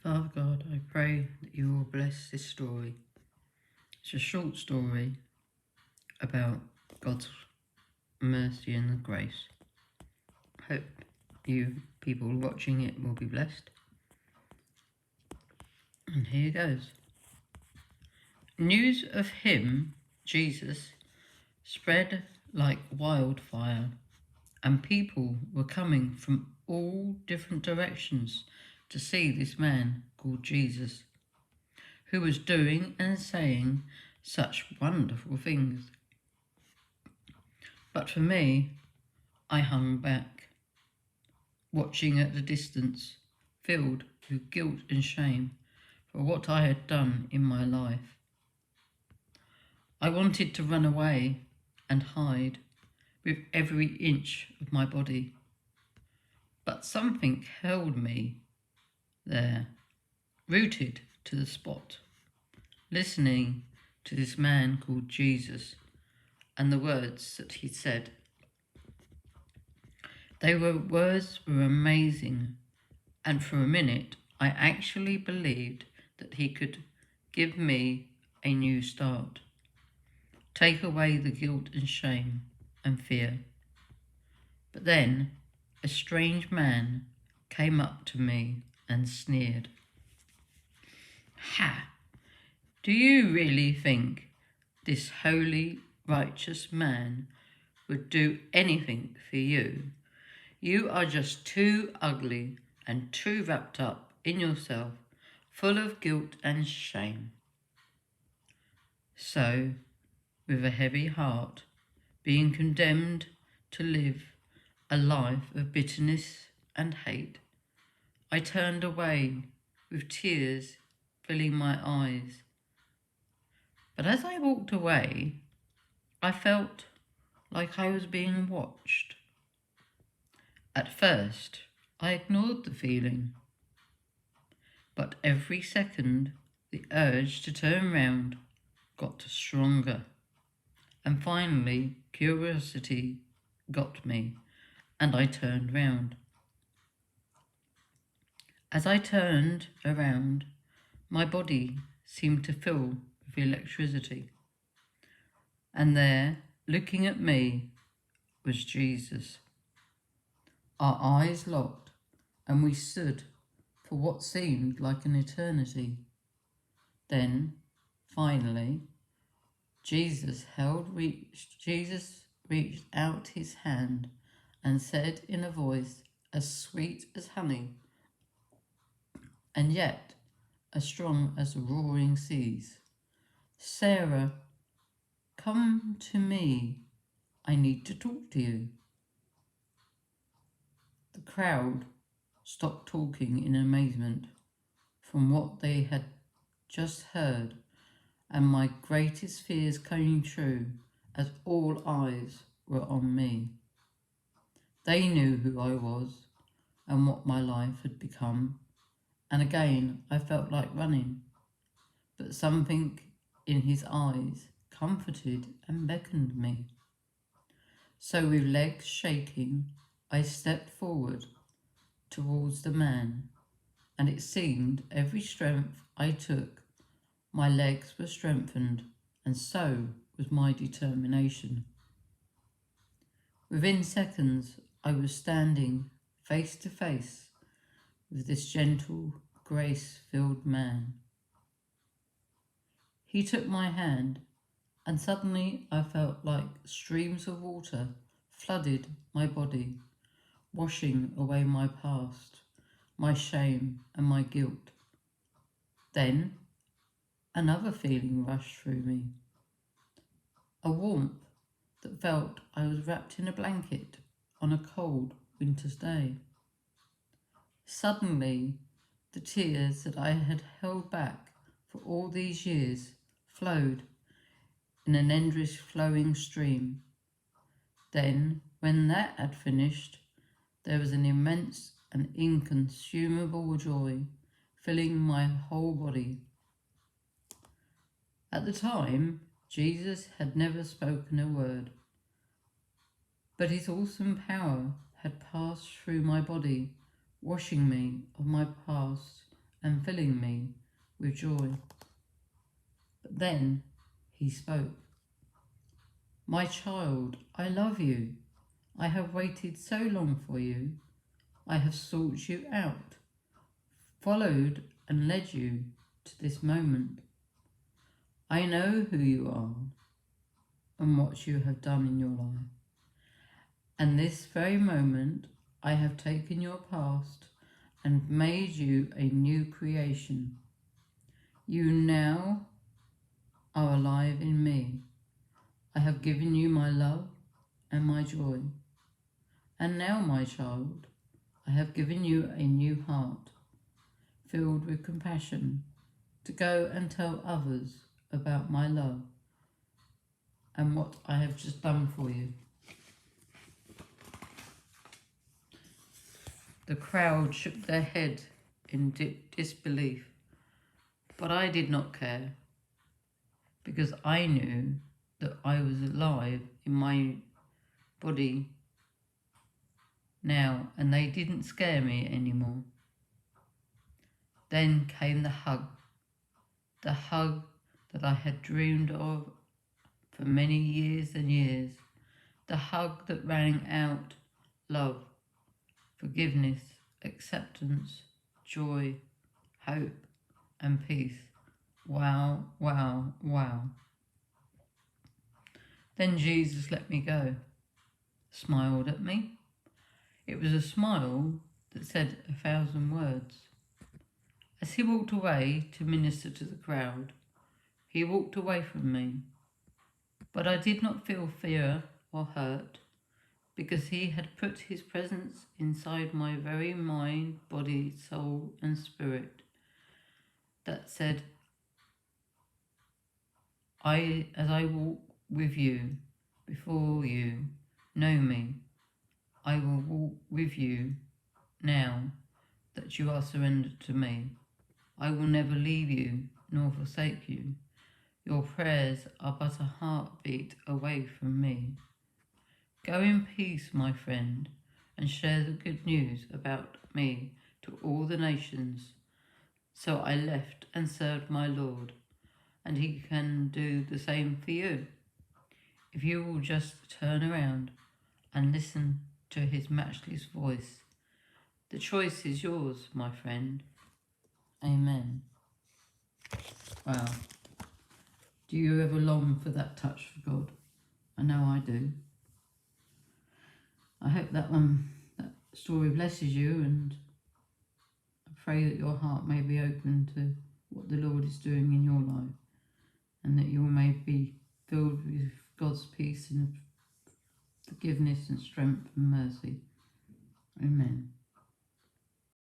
Father God, I pray that you will bless this story. It's a short story about God's mercy and grace. Hope you people watching it will be blessed. And here goes. News of him, Jesus, spread like wildfire, and people were coming from all different directions to see this man called Jesus, who was doing and saying such wonderful things. But for me, I hung back, watching at a distance, filled with guilt and shame for what I had done in my life. I wanted to run away and hide with every inch of my body, but something held me there, rooted to the spot, listening to this man called Jesus and the words that he said. Words were amazing, and for a minute I actually believed that he could give me a new start, take away the guilt and shame and fear. But then a strange man came up to me and sneered. Ha! Do you really think this holy, righteous man would do anything for you? You are just too ugly and too wrapped up in yourself, full of guilt and shame. So, with a heavy heart, being condemned to live a life of bitterness and hate, I turned away with tears filling my eyes. But as I walked away, I felt like I was being watched. At first, I ignored the feeling, but every second the urge to turn round got stronger, and finally curiosity got me, and I turned round. As I turned around, my body seemed to fill with electricity, and there, looking at me, was Jesus. Our eyes locked, and we stood for what seemed like an eternity. Then, finally, Jesus reached out his hand and said in a voice as sweet as honey, and yet as strong as the roaring seas, "Sarah, come to me. I need to talk to you." The crowd stopped talking in amazement from what they had just heard, and my greatest fears came true as all eyes were on me. They knew who I was and what my life had become, and again I felt like running, but something in his eyes comforted and beckoned me. So with legs shaking, I stepped forward towards the man, and it seemed every strength I took, my legs were strengthened, and so was my determination. Within seconds, I was standing face to face with this gentle, grace-filled man. He took my hand, and suddenly I felt like streams of water flooded my body, washing away my past, my shame and my guilt. Then another feeling rushed through me, a warmth that felt I was wrapped in a blanket on a cold winter's day. Suddenly, the tears that I had held back for all these years flowed in an endless flowing stream. Then, when that had finished, there was an immense and inconsumable joy filling my whole body. At the time, Jesus had never spoken a word, but his awesome power had passed through my body, washing me of my past and filling me with joy. But then he spoke. My child, I love you. I have waited so long for you. I have sought you out, followed and led you to this moment. I know who you are and what you have done in your life. And this very moment, I have taken your past and made you a new creation. You now are alive in me. I have given you my love and my joy. And now, my child, I have given you a new heart, filled with compassion, to go and tell others about my love and what I have just done for you. The crowd shook their head in disbelief, but I did not care, because I knew that I was alive in my body now, and they didn't scare me anymore. Then came the hug that I had dreamed of for many years and years, the hug that rang out love, forgiveness, acceptance, joy, hope, and peace. Wow, wow, wow. Then Jesus let me go, smiled at me. It was a smile that said 1,000 words. As he walked away to minister to the crowd, he walked away from me. But I did not feel fear or hurt, because he had put his presence inside my very mind, body, soul, and spirit that said, as I walk with you, before you, know me, I will walk with you now that you are surrendered to me. I will never leave you nor forsake you. Your prayers are but a heartbeat away from me. Go in peace, my friend, and share the good news about me to all the nations. So I left and served my Lord, and he can do the same for you, if you will just turn around and listen to his matchless voice. The choice is yours, my friend. Amen. Wow. Do you ever long for that touch for God? I know I do. I hope that story blesses you, and I pray that your heart may be open to what the Lord is doing in your life, and that you may be filled with God's peace and forgiveness and strength and mercy. Amen.